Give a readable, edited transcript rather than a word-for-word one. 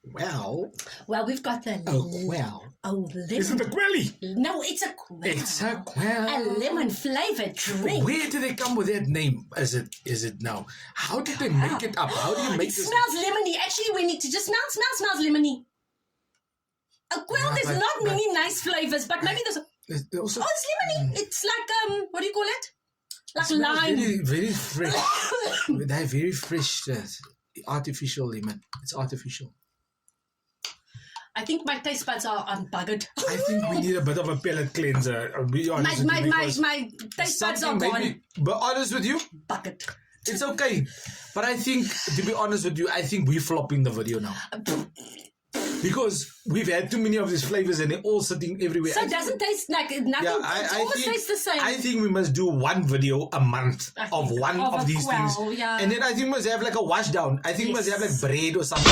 Well, we've got the lemon. Is it a quelly? No, it's a quail. It's a quail. A lemon flavored drink. Where do they come with that name? Is it now? How did they make it up? How do you make it this? Smells lemony. Actually, we need to just smells lemony. A quail, there's not many nice flavors, but maybe there's. Also, it's lemony. It's like what do you call it? Like lime. Very, very fresh. They're very fresh. Artificial lemon. It's artificial. I think my taste buds are unbuggered. I think we need a bit of a palate cleanser. I'll be honest with you, my taste buds are gone. But honest with you, bucket. It's okay. But I think, to be honest with you, I think we're flopping the video now. Because we've had too many of these flavors and they're all sitting everywhere. So it doesn't taste like nothing. Yeah, it almost tastes the same. I think we must do one video a month of one of these things. Yeah. And then I think we must have like a wash down. I think we must have like bread or something.